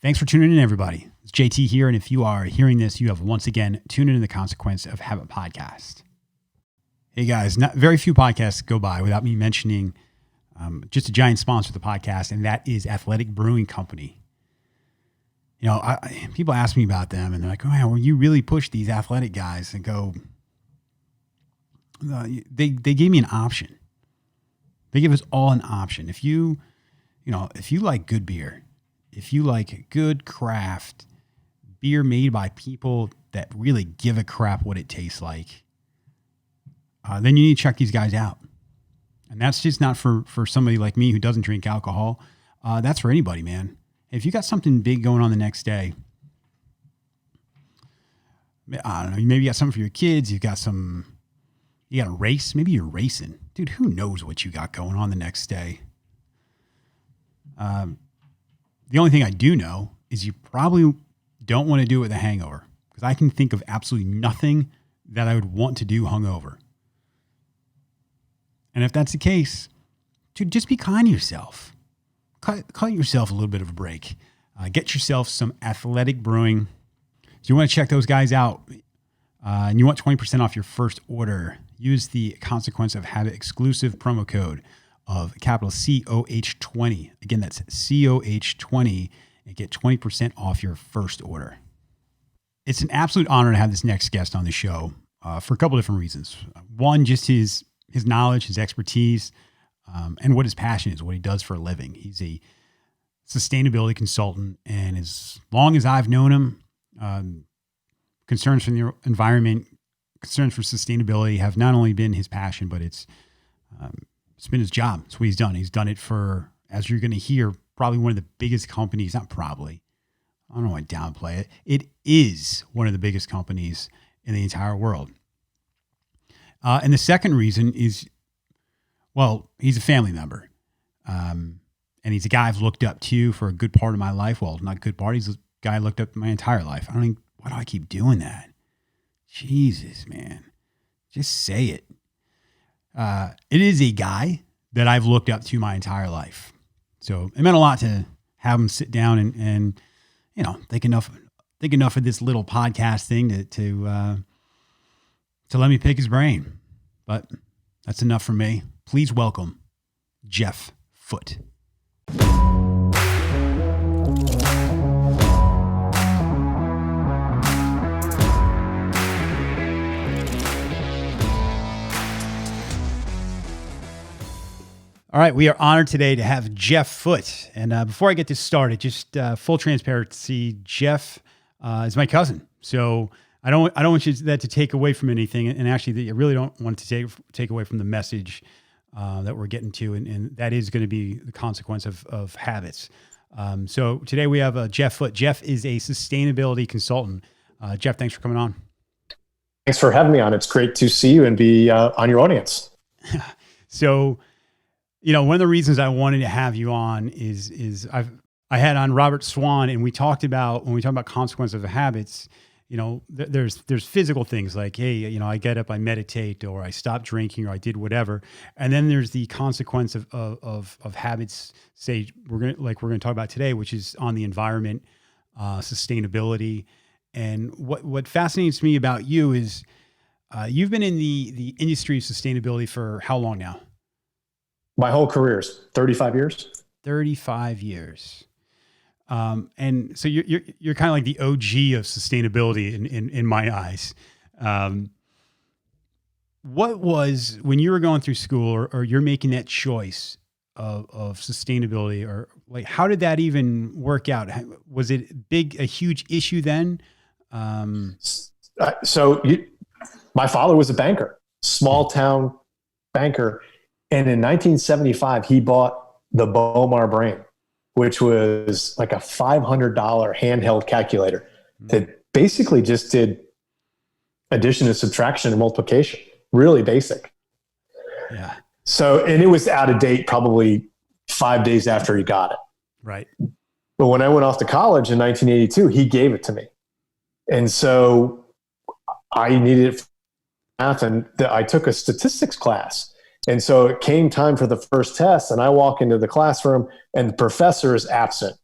Thanks for tuning in, everybody. It's JT here, and if you are hearing this, you have once again tuned into the Consequence of Habit podcast. Hey guys, not very few podcasts go by without me mentioning just a giant sponsor of the podcast, and that is Athletic Brewing Company. You know, people ask me about them, and they're like, "Oh, man, well, you really push these athletic guys," and go, they gave me an option. They give us all an option. If you like good beer, if you like good craft beer made by people that really give a crap what it tastes like, then you need to check these guys out. And that's just not for somebody like me who doesn't drink alcohol. That's for anybody, man. If you got something big going on the next day, I don't know, maybe you got something for your kids, you got a race, maybe you're racing. Dude, who knows what you got going on the next day? The only thing I do know is you probably don't want to do it with a hangover, because I can think of absolutely nothing that I would want to do hungover. And if that's the case, dude, just be kind to yourself. Cut yourself a little bit of a break. Get yourself some Athletic Brewing. If you want to check those guys out and you want 20% off your first order, use the Consequence of Habit exclusive promo code of capital COH20. Again, that's COH20, and get 20% off your first order. It's an absolute honor to have this next guest on the show for a couple different reasons. One, just his knowledge, his expertise, and what his passion is, what he does for a living. He's a sustainability consultant, and as long as I've known him, concerns for the environment, concerns for sustainability have not only been his passion, but it's been his job. It's what he's done. He's done it for, as you're going to hear, probably one of the biggest companies, not probably, I don't know why I downplay it. It is one of the biggest companies in the entire world. And the second reason is, well, he's a family member. And he's a guy I've looked up to for a good part of my life. Well, not good part. He's a guy I looked up to my entire life. I don't think, why do I keep doing that? Jesus, man. Just say it. It is a guy that I've looked up to my entire life. So it meant a lot to have him sit down and you know, think enough of this little podcast thing to let me pick his brain. But that's enough for me. Please welcome Jeff Foote. All right, we are honored today to have Jeff Foote. And before I get this started, just full transparency, Jeff is my cousin. So I don't want that to take away from anything. And actually, I really don't want it to take away from the message that we're getting to. And that is going to be the consequence of habits. So today we have Jeff Foote. Jeff is a sustainability consultant. Jeff, thanks for coming on. Thanks for having me on. It's great to see you and be on your audience. So, you know, one of the reasons I wanted to have you on is I had on Robert Swan, and we talked about, when we talk about consequences of habits, you know, there's physical things like, hey, you know, I get up, I meditate, or I stop drinking, or I did whatever. And then there's the consequence of habits, say we're going to talk about today, which is on the environment, sustainability. And what fascinates me about you is you've been in the industry of sustainability for how long now? My whole career is 35 years. 35 years. And so you're kind of like the OG of sustainability in my eyes. What was, when you were going through school or you're making that choice of sustainability, or like, how did that even work out? Was it a huge issue then? My father was a banker, small town banker. And in 1975, he bought the Bomar Brain, which was like a $500 handheld calculator that basically just did addition and subtraction and multiplication, really basic. Yeah. So, and it was out of date probably 5 days after he got it. Right. But when I went off to college in 1982, he gave it to me. And so I needed it for math, and I took a statistics class. And so it came time for the first test, and I walk into the classroom and the professor is absent.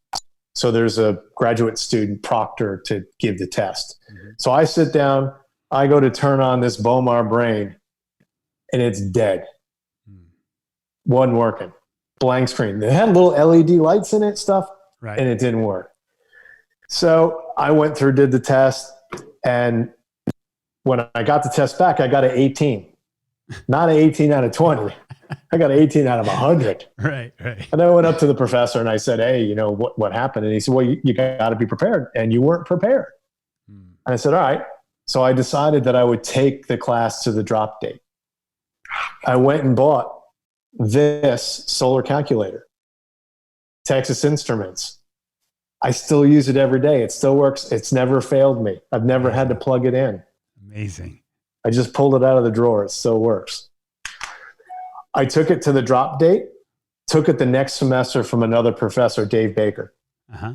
So there's a graduate student proctor to give the test. Mm-hmm. So I sit down, I go to turn on this Bomar brain, and it's dead. Wasn't working. Blank screen. It had little LED lights in it, stuff, right. And it didn't work. So I went through, did the test, and when I got the test back, I got an 18. Not an 18 out of 20. I got an 18 out of 100. Right. And I went up to the professor and I said, hey, what happened? And he said, well, you got to be prepared. And you weren't prepared. And I said, all right. So I decided that I would take the class to the drop date. I went and bought this solar calculator, Texas Instruments. I still use it every day. It still works. It's never failed me. I've never had to plug it in. Amazing. I just pulled it out of the drawer. It still works. I took it to the drop date, took it the next semester from another professor, Dave Baker. Uh-huh.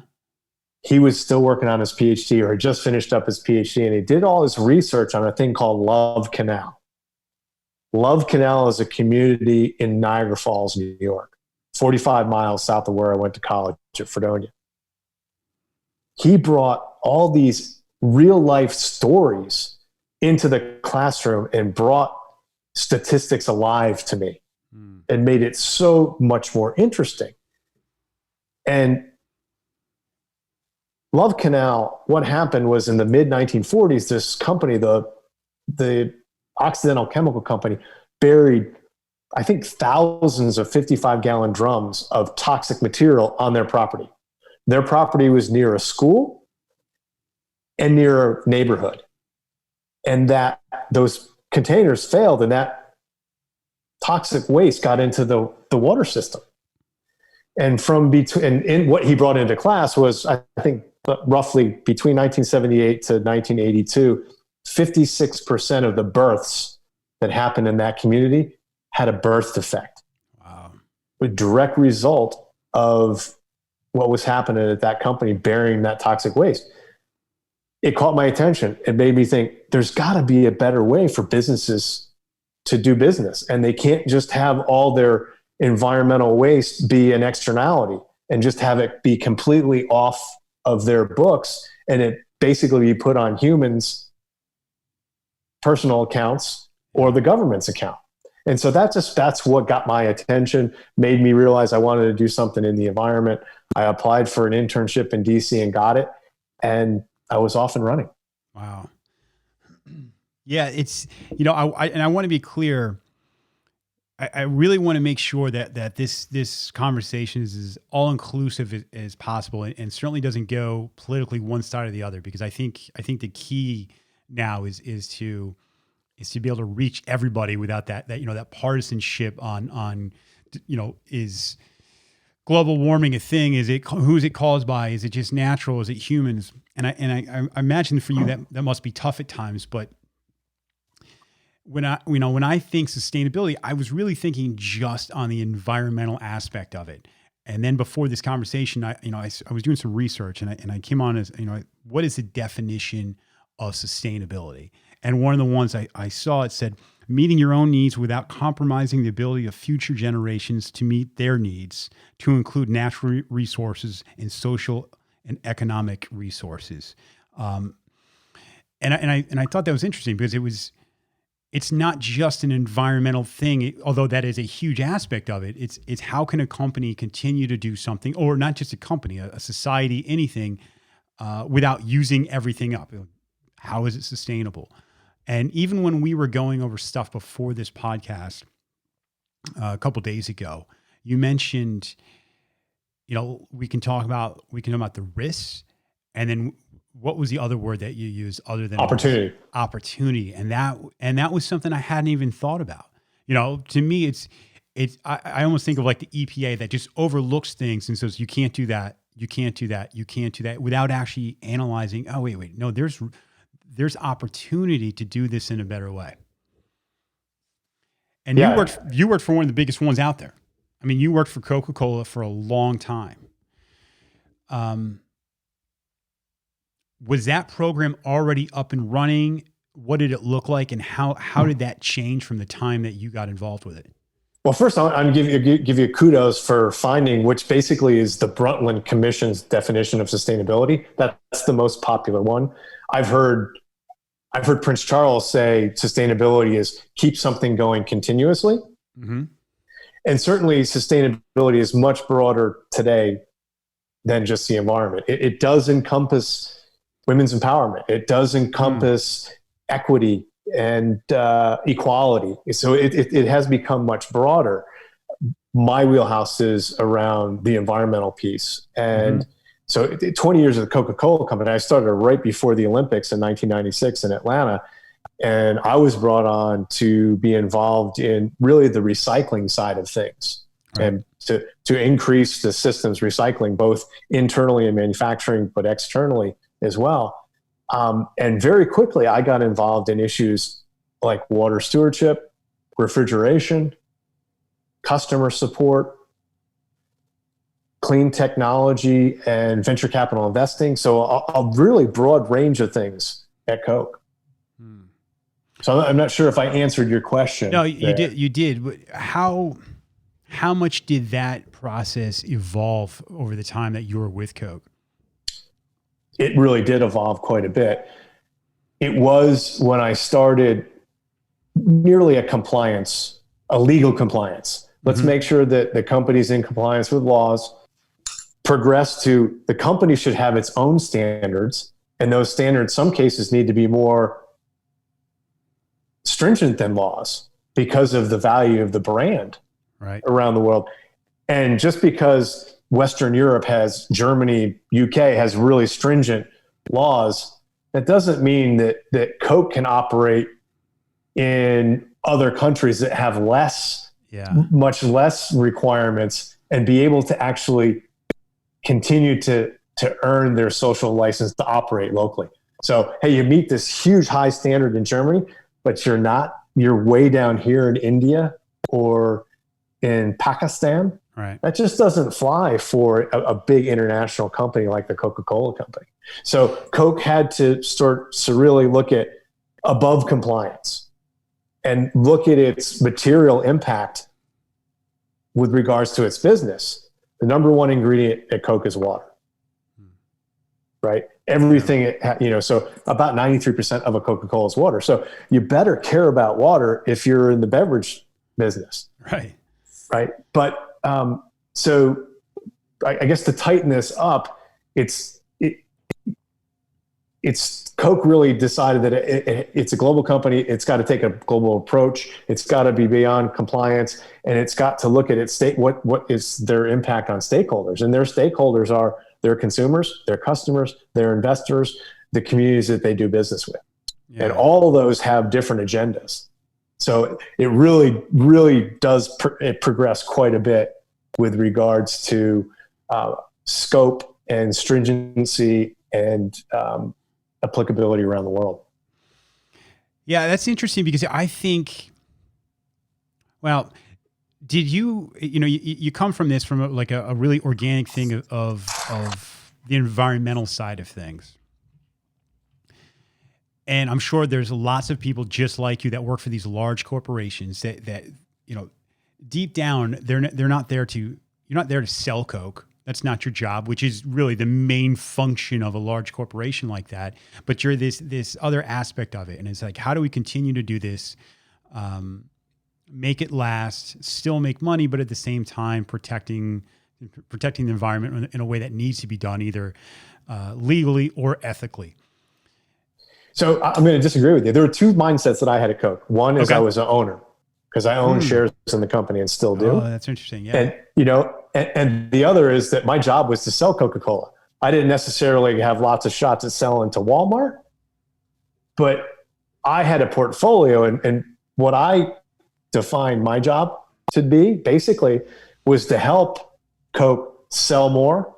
He was still working on his PhD, or had just finished up his PhD, and he did all his research on a thing called Love Canal. Love Canal is a community in Niagara Falls, New York, 45 miles south of where I went to college at Fredonia. He brought all these real life stories into the classroom and brought statistics alive to me and made it so much more interesting. And Love Canal, what happened was in the mid 1940s, this company, the Occidental Chemical Company, buried, I think, thousands of 55-gallon drums of toxic material on their property. Their property was near a school and near a neighborhood. And that those containers failed, and that toxic waste got into the water system. And and what he brought into class was, I think, roughly between 1978 to 1982, 56% of the births that happened in that community had a birth defect. Wow. A direct result of what was happening at that company burying that toxic waste. It caught my attention. It made me think there's got to be a better way for businesses to do business. And they can't just have all their environmental waste be an externality and just have it be completely off of their books and it basically be put on humans' personal accounts or the government's account. And so that's what got my attention, made me realize I wanted to do something in the environment. I applied for an internship in DC and got it. And I was off and running. Wow. Yeah, it's, I want to be clear. I really want to make sure that this conversation is as all inclusive as possible, and certainly doesn't go politically one side or the other, because I think the key now is to be able to reach everybody without that partisanship on is global warming a thing? Who's it caused by? Is it just natural? Is it humans? And I imagine for you that must be tough at times. But when I think sustainability, I was really thinking just on the environmental aspect of it. And then before this conversation, I was doing some research and I came on as, what is the definition of sustainability? And one of the ones I saw, it said, meeting your own needs without compromising the ability of future generations to meet their needs, to include natural resources and social and economic resources. And I thought that was interesting because it's not just an environmental thing, although that is a huge aspect of it. It's how can a company continue to do something, or not just a company, a society, anything, without using everything up. How is it sustainable? And even when we were going over stuff before this podcast a couple days ago, you mentioned, we can talk about the risks, and then what was the other word that you used other than opportunity? Opportunity, and that was something I hadn't even thought about. To me, I almost think of like the EPA that just overlooks things and says you can't do that, you can't do that, you can't do that, without actually analyzing. Oh wait, no, there's opportunity to do this in a better way. And yeah. you worked for one of the biggest ones out there. I mean, you worked for Coca-Cola for a long time. Was that program already up and running? What did it look like, and how did that change from the time that you got involved with it? Well, first, I'm going to give you kudos for finding which basically is the Brundtland Commission's definition of sustainability. That's the most popular one. I've heard Prince Charles say sustainability is keep something going continuously. Mm-hmm. And certainly sustainability is much broader today than just the environment. It does encompass women's empowerment. It does encompass equity and equality. So it has become much broader. My wheelhouse is around the environmental piece. And so 20 years of the Coca-Cola company, I started right before the Olympics in 1996 in Atlanta. And I was brought on to be involved in really the recycling side of things, and to increase the system's recycling, both internally in manufacturing, but externally as well. And very quickly, I got involved in issues like water stewardship, refrigeration, customer support, clean technology, and venture capital investing. So a really broad range of things at Coke. So I'm not sure if I answered your question. No, you did. You did. How much did that process evolve over the time that you were with Coke? It really did evolve quite a bit. It was when I started nearly a legal compliance. Let's make sure that the company's in compliance with laws. Progress to the company should have its own standards, and those standards, some cases, need to be more stringent than laws because of the value of the brand around the world. And just because Western Europe has, Germany, UK has really stringent laws, that doesn't mean that Coke can operate in other countries that have much less requirements and be able to actually continue to earn their social license to operate locally. So, hey, you meet this huge high standard in Germany, but you're way down here in India or in Pakistan. Right. That just doesn't fly for a big international company like the Coca-Cola company. So Coke had to start to really look at above compliance and look at its material impact with regards to its business. The number one ingredient at Coke is water. Right? Everything, so about 93% of a Coca-Cola is water. So you better care about water if you're in the beverage business. Right. Right. But so I guess to tighten this up, it's Coke really decided that it's a global company. It's got to take a global approach. It's got to be beyond compliance, and it's got to look at its what is their impact on stakeholders, and their stakeholders are their consumers, their customers, their investors, the communities that they do business with. Yeah. And all of those have different agendas. So it really, really does progress quite a bit with regards to scope and stringency and applicability around the world. Yeah, that's interesting because I think, well, did you come from this from a really organic thing of the environmental side of things. And I'm sure there's lots of people just like you that work for these large corporations that deep down you're not there to sell Coke. That's not your job, which is really the main function of a large corporation like that. But you're this other aspect of it. And it's like, how do we continue to do this? Make it last, still make money, but at the same time protecting the environment in a way that needs to be done either legally or ethically. So I'm going to disagree with you. There were two mindsets that I had at Coke. One is I was an owner because I own shares in the company and still do. Oh, that's interesting. Yeah. And the other is that my job was to sell Coca-Cola. I didn't necessarily have lots of shots at selling to Walmart, but I had a portfolio, and what I defined my job to be basically was to help Coke sell more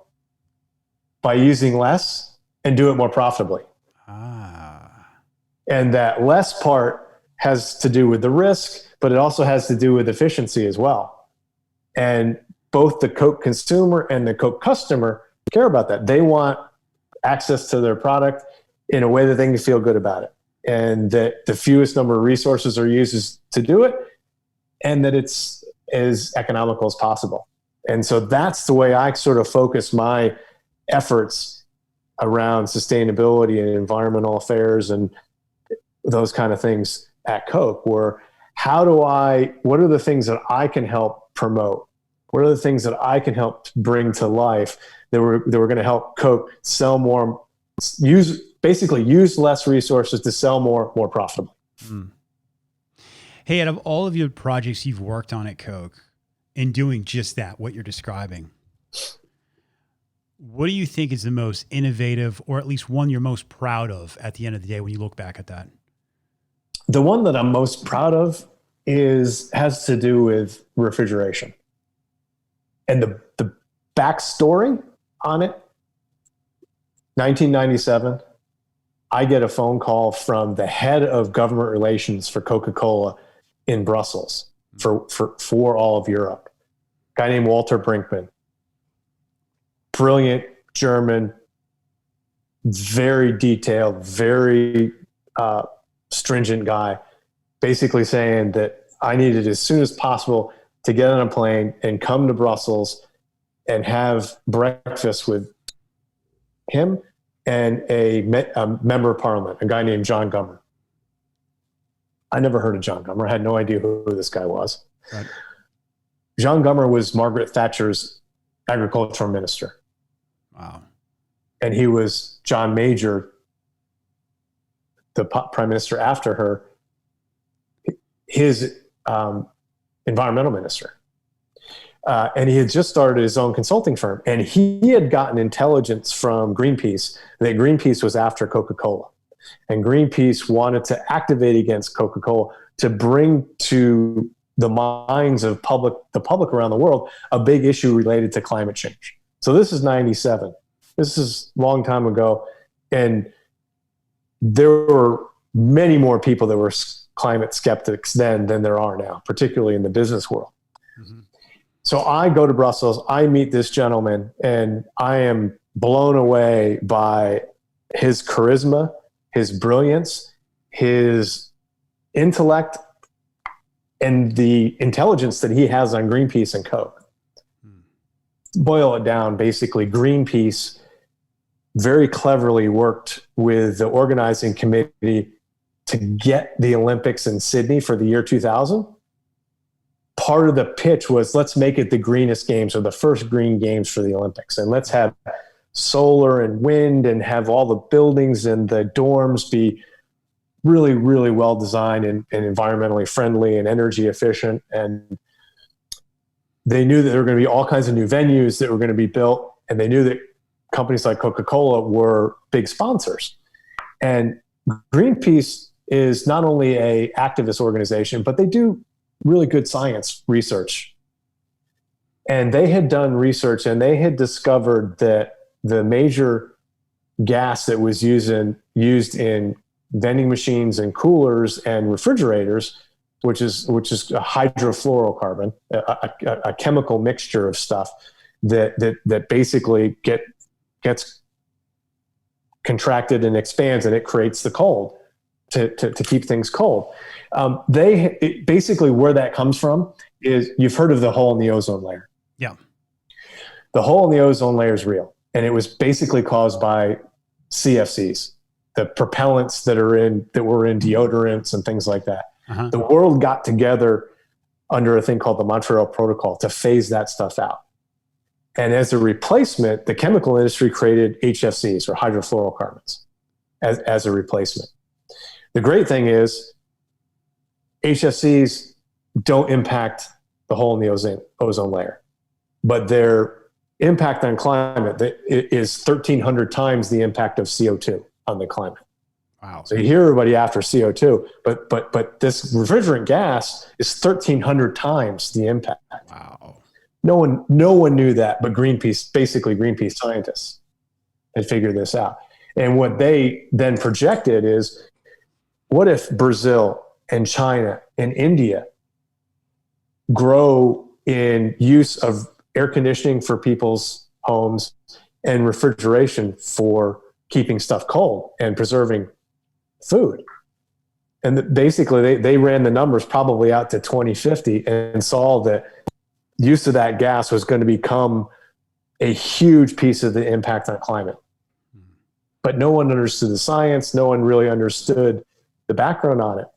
by using less and do it more profitably. And that less part has to do with the risk, but it also has to do with efficiency as well. And both the Coke consumer and the Coke customer care about that. They want access to their product in a way that they can feel good about it, and that the fewest number of resources are used to do it, and that it's as economical as possible. And so that's the way I sort of focus my efforts around sustainability and environmental affairs and those kind of things at Coke, where what are the things that I can help promote? What are the things that I can help bring to life that were going to help Coke sell more, use less resources to sell more profitably? Mm. Hey, out of all of your projects you've worked on at Coke in doing just that, what you're describing, what do you think is the most innovative, or at least one you're most proud of at the end of the day when you look back at that? The one that I'm most proud of has to do with refrigeration. And the backstory on it, 1997, I get a phone call from the head of government relations for Coca-Cola in Brussels for all of Europe. A guy named Walter Brinkman. Brilliant German, very detailed, very stringent guy, basically saying that I needed as soon as possible to get on a plane and come to Brussels and have breakfast with him and a member of parliament, a guy named John Gummer. I never heard of John Gummer. I had no idea who this guy was. Right. John Gummer was Margaret Thatcher's agricultural minister. Wow. And he was John Major, the prime minister after her, his environmental minister. And he had just started his own consulting firm. And he had gotten intelligence from Greenpeace that Greenpeace was after Coca-Cola. And Greenpeace wanted to activate against Coca-Cola to bring to the minds of the public around the world a big issue related to climate change. So this is 97. This is a long time ago. And there were many more people that were climate skeptics then than there are now, particularly in the business world. Mm-hmm. So I go to Brussels, I meet this gentleman, and I am blown away by his charisma, his brilliance, his intellect, and the intelligence that he has on Greenpeace and Coke. Boil it down, basically, Greenpeace very cleverly worked with the organizing committee to get the Olympics in Sydney for the year 2000. Part of the pitch was, let's make it the greenest games, or the first green games for the Olympics. And let's have solar and wind and have all the buildings and the dorms be really, really well designed and environmentally friendly and energy efficient. And they knew that there were going to be all kinds of new venues that were going to be built. And they knew that companies like Coca-Cola were big sponsors. And Greenpeace is not only an activist organization, but they do really good science research. And they had done research, and they had discovered that the major gas that was used in vending machines and coolers and refrigerators, which is a hydrofluorocarbon, a chemical mixture of stuff that basically gets contracted and expands, and it creates the cold to keep things cold. Basically where that comes from is, you've heard of the hole in the ozone layer. Yeah. The hole in the ozone layer is real. And it was basically caused by CFCs, the propellants that were in deodorants and things like that. Uh-huh. The world got together under a thing called the Montreal Protocol to phase that stuff out. And as a replacement, the chemical industry created HFCs, or hydrofluorocarbons, as a replacement. The great thing is, HFCs don't impact the hole in the ozone layer, but their impact on climate is 1,300 times the impact of CO2 on the climate. Wow. So you hear everybody after CO2, but this refrigerant gas is 1,300 times the impact. Wow. No one knew that, but Greenpeace scientists had figured this out. And what they then projected is, what if Brazil and China and India grow in use of air conditioning for people's homes and refrigeration for keeping stuff cold and preserving food? And basically they ran the numbers probably out to 2050 and saw that use of that gas was going to become a huge piece of the impact on climate. But no one understood the science. No one really understood the background on it.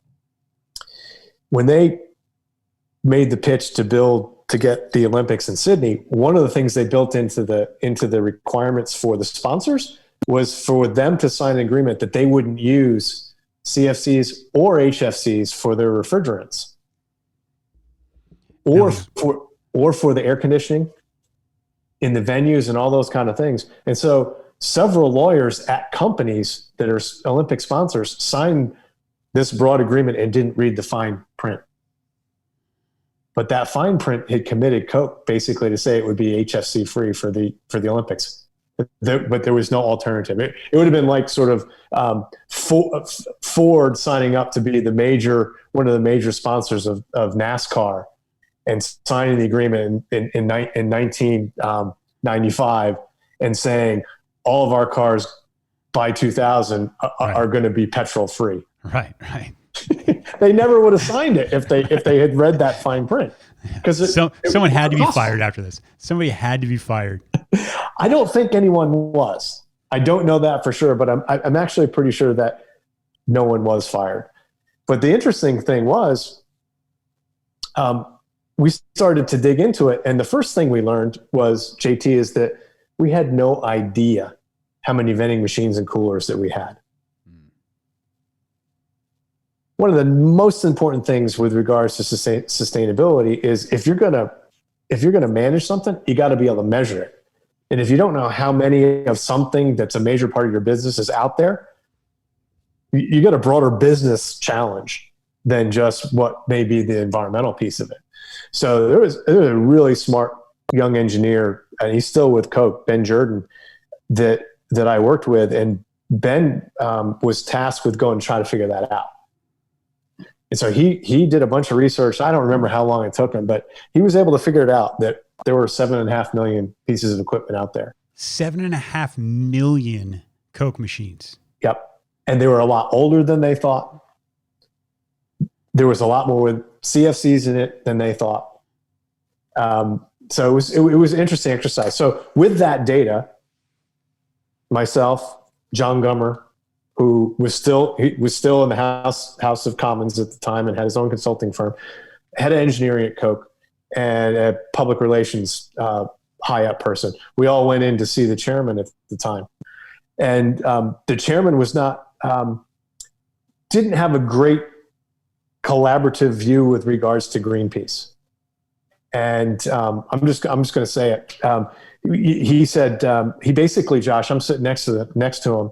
When they made the pitch to get the Olympics in Sydney, one of the things they built into the requirements for the sponsors was for them to sign an agreement that they wouldn't use CFCs or HFCs for their refrigerants, or for the air conditioning in the venues and all those kind of things. And so several lawyers at companies that are Olympic sponsors signed this broad agreement and didn't read the fine print. But that fine print had committed Coke basically to say it would be HFC free for the Olympics. But there was no alternative. It would have been like sort of Ford signing up to be one of the major sponsors of NASCAR and signing the agreement in 1995 and saying all of our cars by 2000 are going to be petrol free. Right. They never would have signed it if they had read that fine print. Because someone had to be fired after this. Somebody had to be fired. I don't think anyone was. I don't know that for sure, but I'm actually pretty sure that no one was fired. But the interesting thing was, we started to dig into it, and the first thing we learned was, JT, is that we had no idea how many vending machines and coolers that we had. One of the most important things with regards to sustainability is if you're gonna manage something, you got to be able to measure it. And if you don't know how many of something that's a major part of your business is out there, you got a broader business challenge than just what may be the environmental piece of it. So there was a really smart young engineer, and he's still with Coke, Ben Jordan, that I worked with, and Ben was tasked with going to try to figure that out. And so he did a bunch of research. I don't remember how long it took him, but he was able to figure it out that there were 7.5 million pieces of equipment out there. 7.5 million Coke machines. Yep. And they were a lot older than they thought. There was a lot more with CFCs in it than they thought. So it was an interesting exercise. So with that data, myself, John Gummer, who was still in the House of Commons at the time and had his own consulting firm, head of engineering at Coke, and a public relations high up person. We all went in to see the chairman at the time, and the chairman was didn't have a great collaborative view with regards to Greenpeace. And I'm just going to say it. He said he basically, Josh, I'm sitting next to him.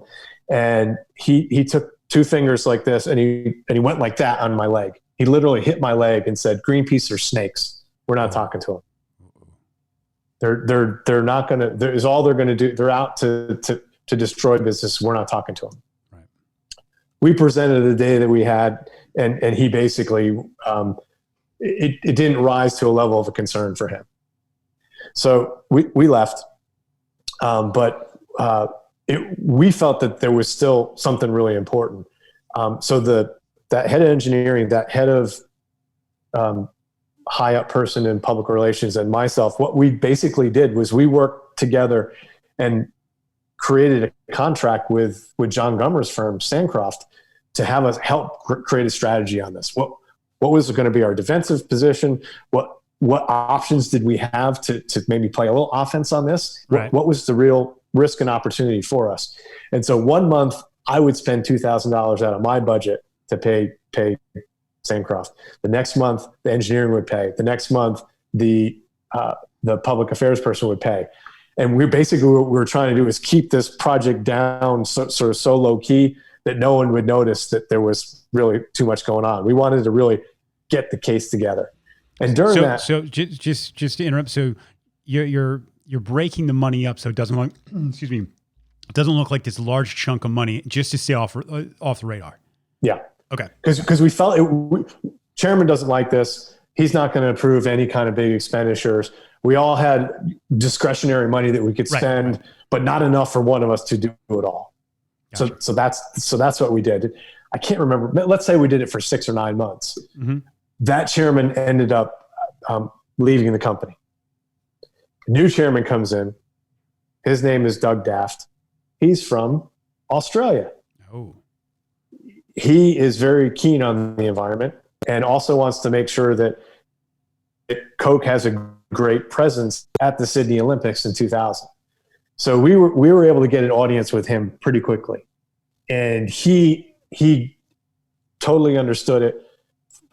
And he took two fingers like this, and he went like that on my leg. He literally hit my leg and said, "Greenpeace are snakes. We're not talking to them. They're not going to. Is all they're going to do. They're out to destroy business. We're not talking to them." Right. We presented the data that we had, and he basically it didn't rise to a level of a concern for him. So we left, but. We felt that there was still something really important. So that head of engineering, that head of high up person in public relations, and myself, what we basically did was we worked together and created a contract with John Gummer's firm, Sancroft, to have us help create a strategy on this. What was going to be our defensive position? What options did we have to maybe play a little offense on this? Right. What was the real risk and opportunity for us? And so one month I would spend $2,000 out of my budget to pay Sancroft. The next month the engineering would pay. The next month the public affairs person would pay. And we basically, what we were trying to do is keep this project down so low key that no one would notice that there was really too much going on. We wanted to really get the case together. And during that, so just to interrupt, so you're breaking the money up so it doesn't look, excuse me, it doesn't look like this large chunk of money just to stay off the radar. Yeah. Okay. Because we felt chairman doesn't like this. He's not going to approve any kind of big expenditures. We all had discretionary money that we could spend, but not enough for one of us to do it all. Gotcha. So that's what we did. I can't remember. Let's say we did it for 6 or 9 months. Mm-hmm. That chairman ended up leaving the company. A new chairman comes in. His name is Doug Daft. He's from Australia. Oh. He is very keen on the environment and also wants to make sure that Coke has a great presence at the Sydney Olympics in 2000. So we were able to get an audience with him pretty quickly. And he totally understood it.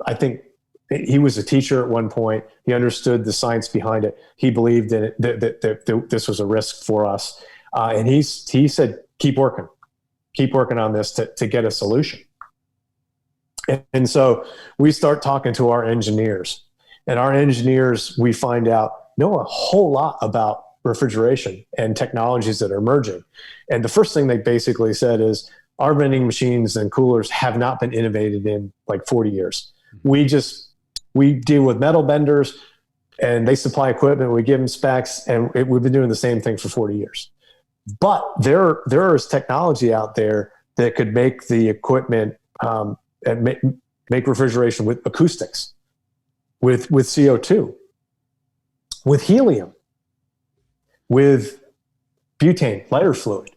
I think he was a teacher at one point. He understood the science behind it. He believed in it, that this was a risk for us. And he said, keep working on this to get a solution. And so we start talking to our engineers, and our engineers, we find out, know a whole lot about refrigeration and technologies that are emerging. And the first thing they basically said is, our vending machines and coolers have not been innovated in like 40 years. We deal with metal vendors, and they supply equipment. We give them specs, and we've been doing the same thing for 40 years. But there is technology out there that could make the equipment and make refrigeration with acoustics, with CO2, with helium, with butane, lighter fluid,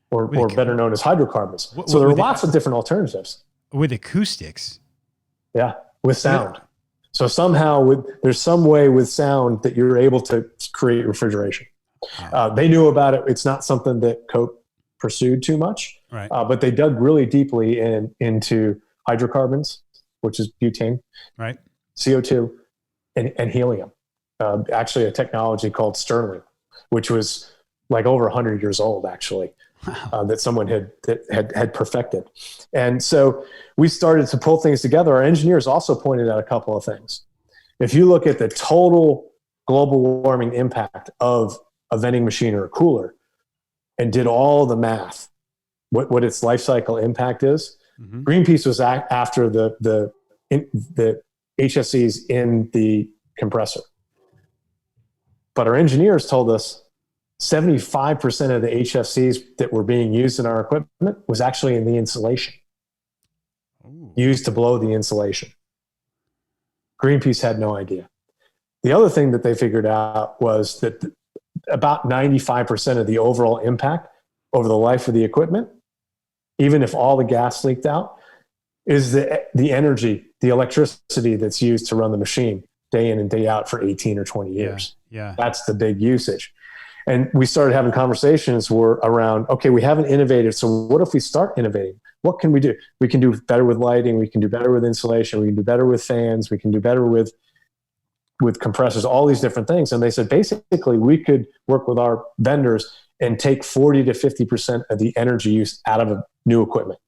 or better known as hydrocarbons. So there are lots of different alternatives. With acoustics? Yeah, with sound. So somehow there's some way with sound that you're able to create refrigeration. They knew about it. It's not something that Coke pursued too much, right. But they dug really deeply into hydrocarbons, which is butane, right, CO2, and helium. Actually, a technology called Stirling, which was like over 100 years old, actually, that someone had perfected. And so we started to pull things together. Our engineers also pointed out a couple of things. If you look at the total global warming impact of a vending machine or a cooler and did all the math, what its life cycle impact is, mm-hmm. Greenpeace was after the HFCs in the compressor. But our engineers told us 75% of the HFCs that were being used in our equipment was actually in the insulation. Ooh. Used to blow the insulation. Greenpeace had no idea. The other thing that they figured out was that about 95% of the overall impact over the life of the equipment, even if all the gas leaked out, is the energy, the electricity that's used to run the machine day in and day out for 18 or 20 years. Yeah. That's the big usage. And we started having conversations around, okay, we haven't innovated, so what if we start innovating? What can we do? We can do better with lighting. We can do better with insulation. We can do better with fans. We can do better with compressors, all these different things. And they said, basically, we could work with our vendors and take 40 to 50% of the energy use out of new equipment.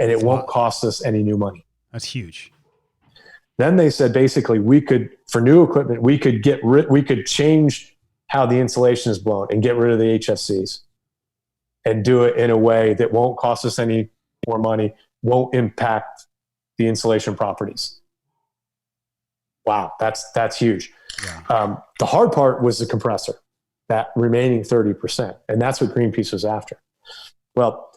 And it won't cost us any new money. That's huge. Then they said, basically, we could, for new equipment, we could change how the insulation is blown and get rid of the HFCs and do it in a way that won't cost us any more money, won't impact the insulation properties. Wow, that's huge. Yeah. The hard part was the compressor, that remaining 30%, and that's what Greenpeace was after. Well,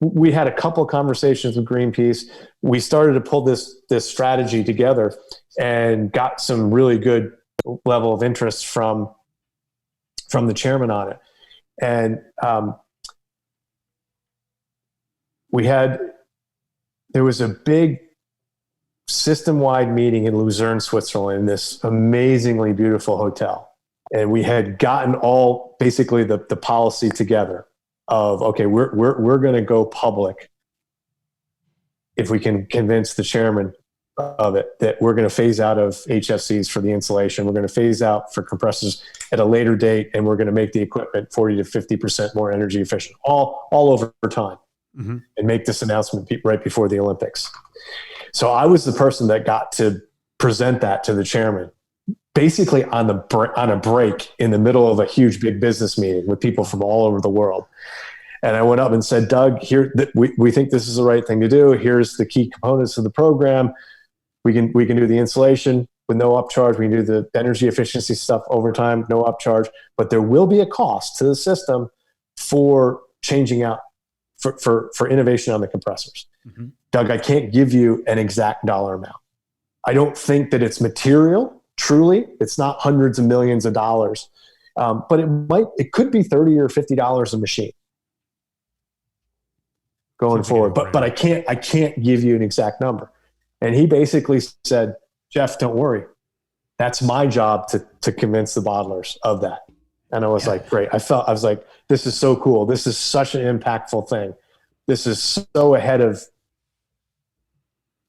we had a couple of conversations with Greenpeace. We started to pull this strategy together and got some really good level of interest from the chairman on it. And there was a big system-wide meeting in Lucerne, Switzerland, in this amazingly beautiful hotel. And we had gotten all basically the policy together of, okay, we're going to go public if we can convince the chairman of it that we're going to phase out of HFCs for the insulation. We're going to phase out for compressors at a later date, and we're going to make the equipment 40 to 50% more energy efficient, all over time, mm-hmm. and make this announcement right before the Olympics. So I was the person that got to present that to the chairman, basically on a break in the middle of a huge big business meeting with people from all over the world. And I went up and said, Doug, we think this is the right thing to do. Here's the key components of the program. We can do the insulation with no upcharge. We can do the energy efficiency stuff over time, no upcharge. But there will be a cost to the system for changing out for innovation on the compressors. Mm-hmm. Doug, I can't give you an exact dollar amount. I don't think that it's material truly. It's not hundreds of millions of dollars, but it could be $30 or $50 a machine going forward. But I can't give you an exact number. And he basically said, Jeff, don't worry. That's my job to convince the bottlers of that. And I was like, great. I was like, this is so cool. This is such an impactful thing. This is so ahead of,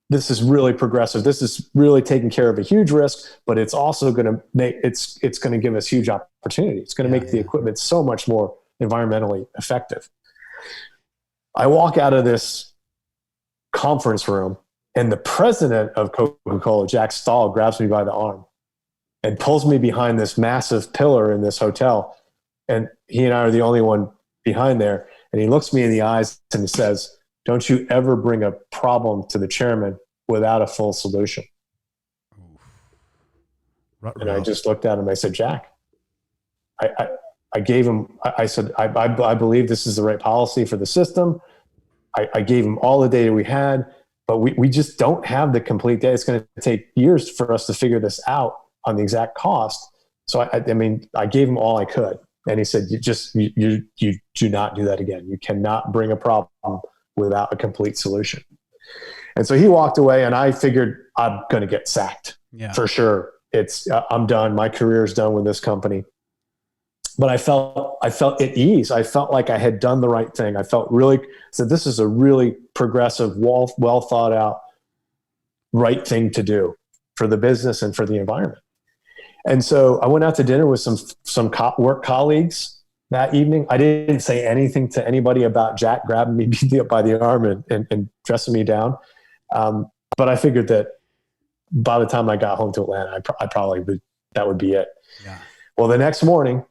this is really progressive. This is really taking care of a huge risk, but it's also going to make, it's going to give us huge opportunity. It's going to make the equipment so much more environmentally effective. I walk out of this conference room and the president of Coca-Cola, Jack Stahl, grabs me by the arm and pulls me behind this massive pillar in this hotel. And he and I are the only one behind there. And he looks me in the eyes and he says, don't you ever bring a problem to the chairman without a full solution. And I just looked at him. I said, Jack, I gave him, I said, I believe this is the right policy for the system. I gave him all the data we had, but we just don't have the complete data. It's going to take years for us to figure this out on the exact cost. So I gave him all I could. And he said, you do not do that again. You cannot bring a problem without a complete solution. And so he walked away, and I figured I'm going to get sacked for sure. I'm done. My career is done with this company. But I felt at ease. I felt like I had done the right thing. I felt this is a really progressive, well thought out, right thing to do for the business and for the environment. And so I went out to dinner with some work colleagues that evening. I didn't say anything to anybody about Jack grabbing me by the arm and dressing me down. But I figured that by the time I got home to Atlanta, that would be it. Yeah. Well, the next morning,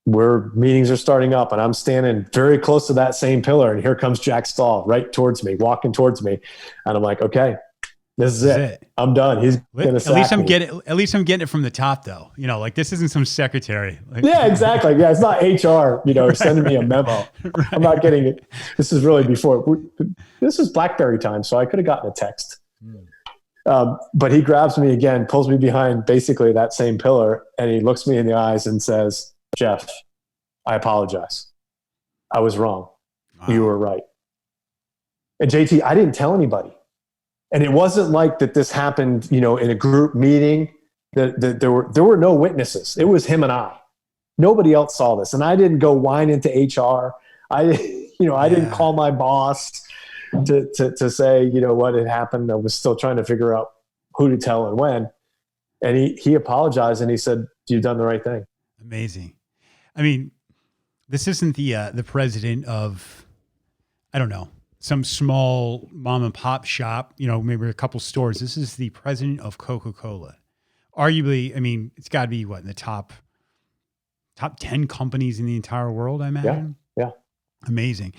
meetings are starting up, and I'm standing very close to that same pillar, and here comes Jack Stahl right towards me, walking towards me, and I'm like, okay, this is it. I'm done. He's gonna sack me. At least I'm getting it from the top, though. Like, this isn't some secretary. Yeah, exactly. Yeah, it's not HR. Sending me a memo. Right. I'm not getting it. This is really this is BlackBerry time, so I could have gotten a text. But he grabs me again, pulls me behind basically that same pillar, and he looks me in the eyes and says, Jeff, I apologize. I was wrong. Wow. You were right. And JT, I didn't tell anybody. And it wasn't like that this happened, in a group meeting. There were no witnesses. It was him and I. Nobody else saw this. And I didn't go whine into HR. I didn't call my boss to say, what had happened. I was still trying to figure out who to tell and when. And he apologized and he said, you've done the right thing. Amazing. I mean, this isn't the president of, I don't know, some small mom and pop shop, maybe a couple stores. This is the president of Coca-Cola. Arguably, I mean, it's got to be in the top 10 companies in the entire world, I imagine. Yeah. Amazing.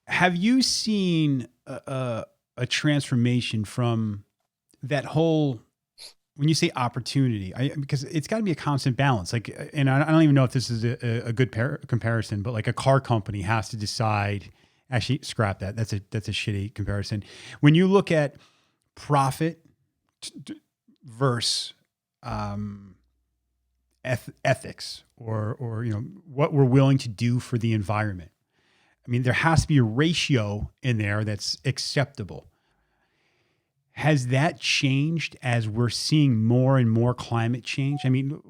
Have you seen a transformation from that whole, when you say opportunity, because it's got to be a constant balance. And I don't even know if this is a good comparison, but like a car company has to decide. Actually, scrap that. That's a shitty comparison. When you look at profit versus ethics, or what we're willing to do for the environment. I mean, there has to be a ratio in there that's acceptable. Has that changed as we're seeing more and more climate change? I mean,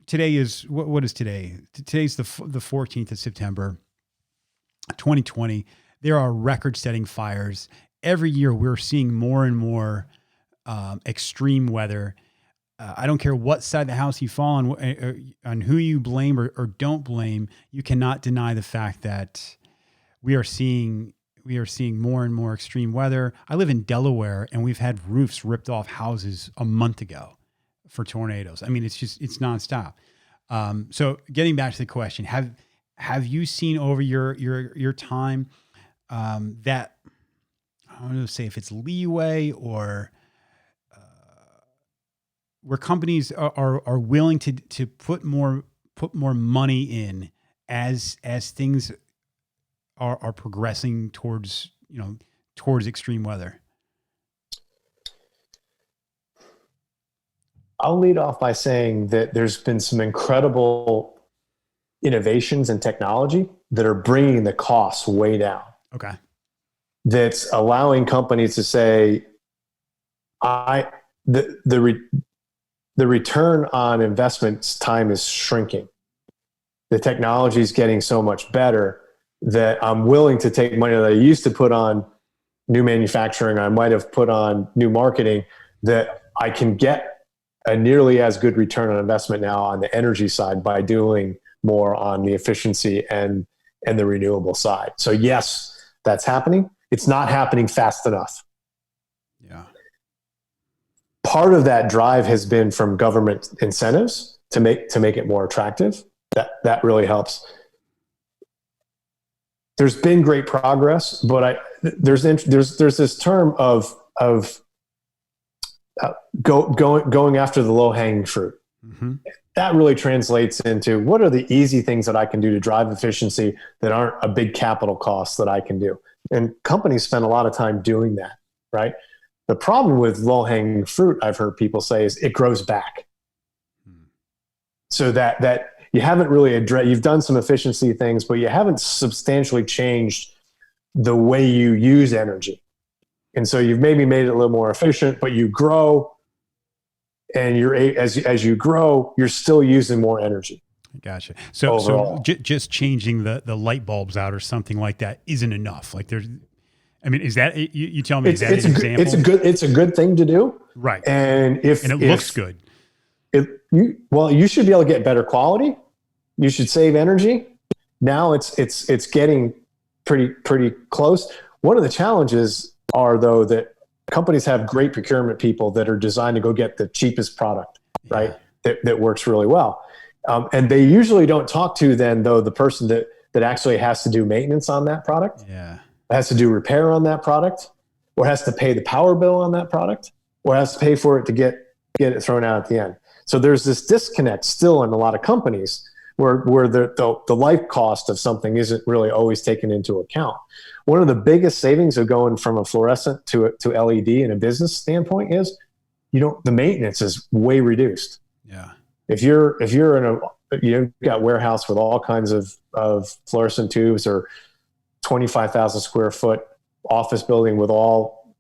today is, what is today? Today's the 14th of September, 2020. There are record-setting fires. Every year we're seeing more and more extreme weather. I don't care what side of the house you fall on who you blame or don't blame, you cannot deny the fact that we are seeing more and more extreme weather. I live in Delaware, and we've had roofs ripped off houses a month ago for tornadoes. I mean, it's nonstop. So getting back to the question, have you seen over your time that, I don't know, say if it's leeway or where companies are willing to put more money in as things are progressing towards extreme weather? I'll lead off by saying that there's been some incredible innovations in technology that are bringing the costs way down. Okay. That's allowing companies to say, the return on investment time is shrinking. The technology is getting so much better that I'm willing to take money that I used to put on new manufacturing, I might have put on new marketing, that I can get a nearly as good return on investment now on the energy side by doing more on the efficiency and the renewable side. So yes, that's happening. It's not happening fast enough. Yeah. Part of that drive has been from government incentives to make it more attractive. That really helps. There's been great progress, but there's this term of going after the low hanging fruit. Mm-hmm. That really translates into what are the easy things that I can do to drive efficiency that aren't a big capital cost that I can do. And companies spend a lot of time doing that, right? The problem with low hanging fruit, I've heard people say, is it grows back. So that you haven't really addressed, you've done some efficiency things, but you haven't substantially changed the way you use energy. And so you've maybe made it a little more efficient, but you grow, and as you grow, you're still using more energy. Gotcha. So just changing the light bulbs out or something like that isn't enough. Like is that you tell me? Is that an example? It's a good thing to do, right? And it looks good. You should be able to get better quality. You should save energy. Now it's getting pretty close. One of the challenges are, though, that companies have great procurement people that are designed to go get the cheapest product, right? That works really well. And they usually don't talk to then, though, the person that actually has to do maintenance on that product, has to do repair on that product, or has to pay the power bill on that product, or has to pay for it to get it thrown out at the end. So there's this disconnect still in a lot of companies where the life cost of something isn't really always taken into account. One of the biggest savings of going from a fluorescent to LED in a business standpoint is, the maintenance is way reduced. Yeah. If you're in you've got warehouse with all kinds of fluorescent tubes, or 25,000 square foot office building with all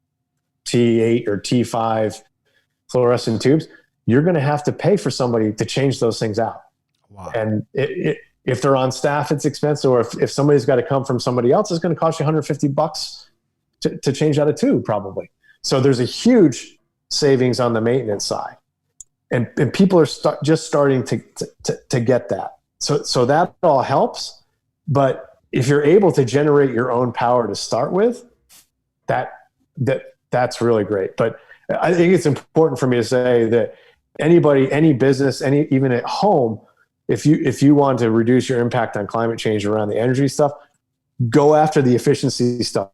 T8 or T5 fluorescent tubes, you're going to have to pay for somebody to change those things out. Wow. And if they're on staff, it's expensive, or if somebody's got to come from somebody else, it's going to cost you $150 to change out a tube, probably. So there's a huge savings on the maintenance side. And people are just starting to get that. So that all helps. But if you're able to generate your own power to start with, that's really great. But I think it's important for me to say that anybody, any business, even at home, if you want to reduce your impact on climate change around the energy stuff, go after the efficiency stuff.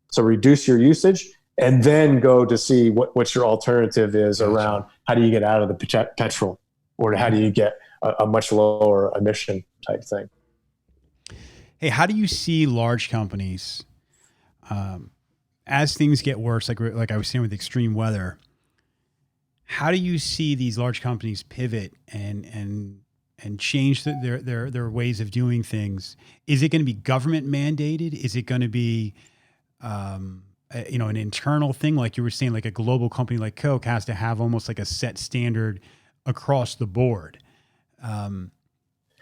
So reduce your usage, and then go to see what your alternative is around how do you get out of the petrol, or how do you get a much lower emission type thing. Hey, how do you see large companies, as things get worse, like I was saying with extreme weather, how do you see these large companies pivot and change their ways of doing things? Is it going to be government mandated? Is it going to be, an internal thing? Like you were saying, like a global company like Coke has to have almost like a set standard across the board. How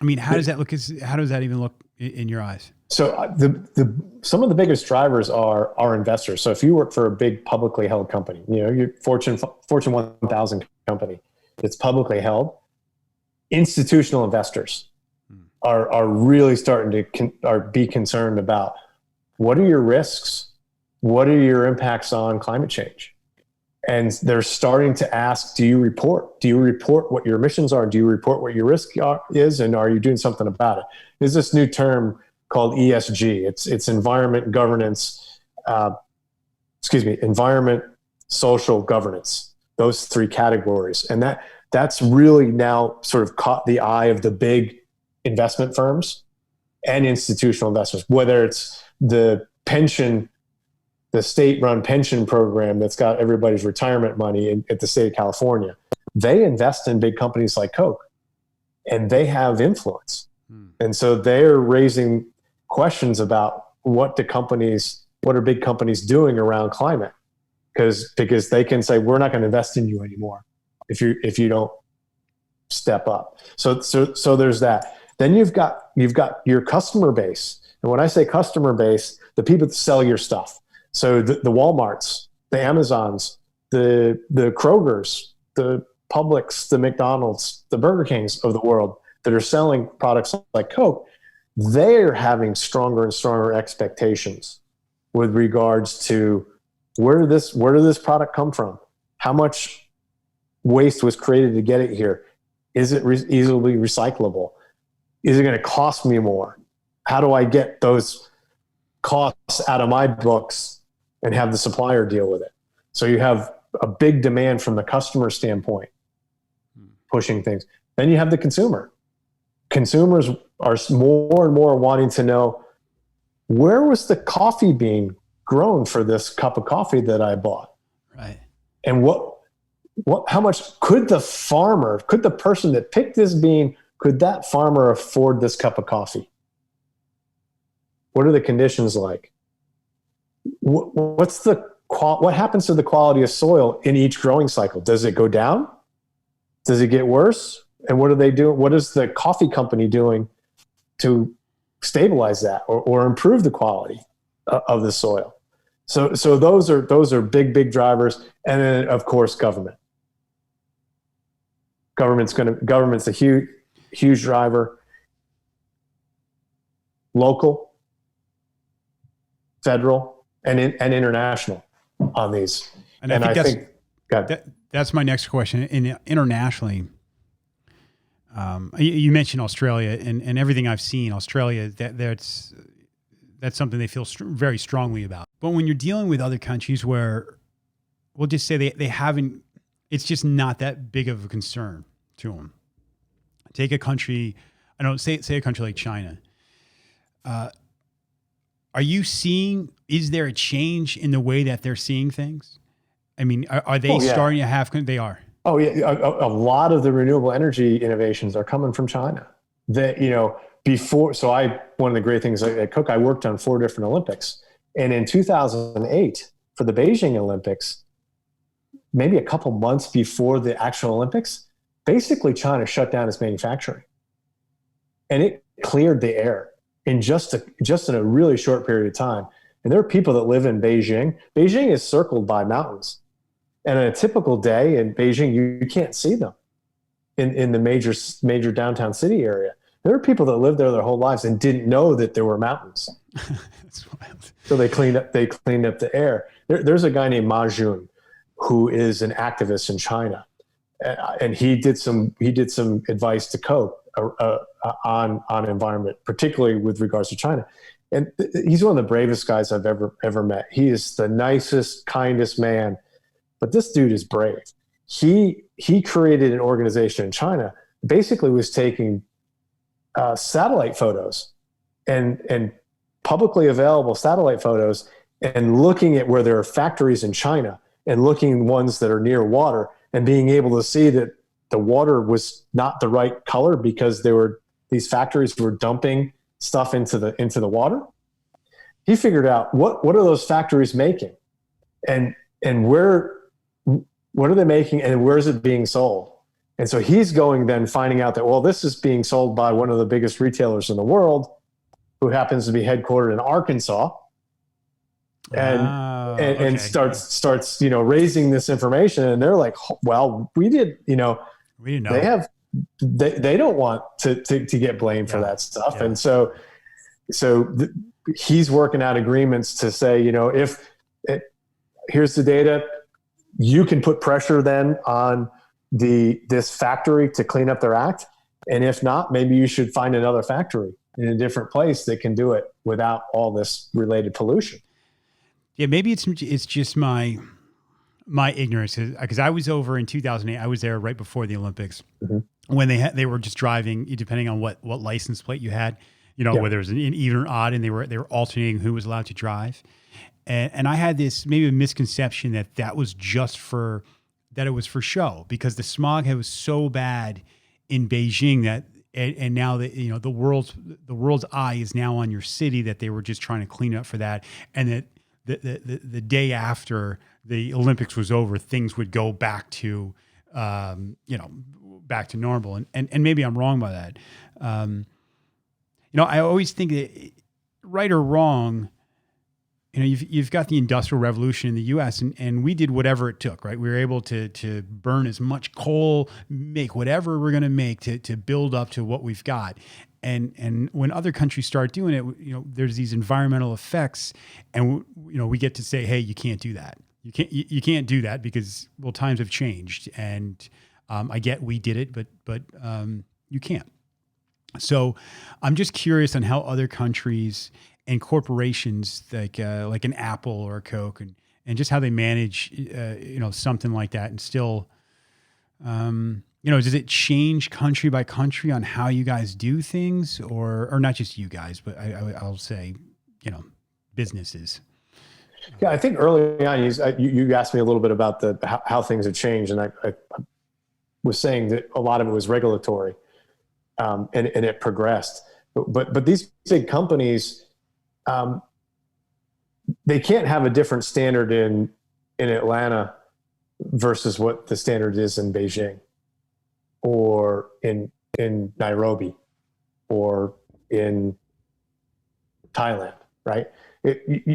does that look? How does that even look in your eyes? So some of the biggest drivers are our investors. So if you work for a big publicly held company, your Fortune 1000 company that's publicly held, institutional investors are really starting to be concerned about what are your risks, what are your impacts on climate change, and they're starting to ask: Do you report? Do you report what your emissions are? Do you report what your risk is? And are you doing something about it? There's this new term called ESG. It's environment, governance, environment, social, governance. Those three categories, and that's really now sort of caught the eye of the big investment firms and institutional investors. Whether it's the state-run pension program that's got everybody's retirement money at the state of California, they invest in big companies like Coke, and they have influence. And so they're raising questions about what are big companies doing around climate? Because they can say, we're not going to invest in you anymore if you don't step up. So there's that. Then you've got your customer base. And when I say customer base, the people that sell your stuff. So the Walmarts, the Amazons, the Krogers, the Publix, the McDonald's, the Burger Kings of the world that are selling products like Coke, they're having stronger and stronger expectations with regards to where did this product come from? How much waste was created to get it here? Is it easily recyclable? Is it going to cost me more? How do I get those costs out of my books and have the supplier deal with it? So you have a big demand from the customer standpoint pushing things. Then you have the consumer. Consumers are more and more wanting to know, where was the coffee bean grown for this cup of coffee that I bought? Right. And how much could the person that picked this bean, could that farmer afford this cup of coffee? What are the conditions like? What happens to the quality of soil in each growing cycle? Does it go down? Does it get worse? And what are they doing? What is the coffee company doing to stabilize that or improve the quality of the soil? So those are big drivers. And then of course, government. Government's a huge driver. Local, federal, and international on these. And I think that's my next question. Internationally, you mentioned Australia, and everything I've seen, Australia, that's something they feel very strongly about. But when you're dealing with other countries where, we'll just say they haven't, it's just not that big of a concern to them. Take a country, I don't say a country like China. Are you seeing, is there a change in the way that they're seeing things? I mean, are they starting to have, they are. Oh yeah. A lot of the renewable energy innovations are coming from China. One of the great things at Coke, I worked on 4 different Olympics. And in 2008, for the Beijing Olympics, maybe a couple months before the actual Olympics, basically China shut down its manufacturing. And it cleared the air in just in a really short period of time. And there are people that live in Beijing. Beijing is circled by mountains. And on a typical day in Beijing, you can't see them in the major downtown city area. There are people that lived there their whole lives and didn't know that there were mountains. That's wild. So they cleaned up the air. There's a guy named Ma Jun who is an activist in China, and he did some advice to Coke on environment, particularly with regards to China. And he's one of the bravest guys I've ever met. He is the nicest, kindest man, but this dude is brave. He created an organization in China, basically was taking satellite photos and publicly available satellite photos and looking at where there are factories in China and looking ones that are near water and being able to see that the water was not the right color because these factories were dumping stuff into the water. He figured out what are those factories making and what are they making and where is it being sold? And so he's going then finding out that, well, this is being sold by one of the biggest retailers in the world who happens to be headquartered in Arkansas and starts, raising this information. And they're like, well, we didn't know. They don't want to get blamed for that stuff. Yeah. And so he's working out agreements to say, here's the data, you can put pressure then on this factory to clean up their act. And if not, maybe you should find another factory in a different place that can do it without all this related pollution. Yeah, maybe it's just my ignorance, because I was over in 2008. I was there right before the Olympics when they were just driving, depending on what license plate you had, whether it was an even or odd, and they were alternating who was allowed to drive. And I had this maybe a misconception that was just for that it was for show, because the smog was so bad in Beijing that, and now that, you know, the world's eye is now on your city, that they were just trying to clean up for that. And that the day after the Olympics was over, things would go back to, back to normal. And maybe I'm wrong by that. I always think that, right or wrong, you've got the Industrial Revolution in the U.S. and we did whatever it took, right? We were able to burn as much coal, make whatever we're going to make to build up to what we've got. And when other countries start doing it, there's these environmental effects, and we get to say, hey, you can't do that. You can't do that because, well, times have changed, and I get we did it, but you can't. So I'm just curious on how other countries and corporations like an Apple or a Coke and just how they manage, something like that. And still, does it change country by country on how you guys do things, or not just you guys, but I'll say, businesses? Yeah, I think early on you asked me a little bit about how things have changed, and I was saying that a lot of it was regulatory, and it progressed. But these big companies, they can't have a different standard in Atlanta versus what the standard is in Beijing, or in Nairobi, or in Thailand, right?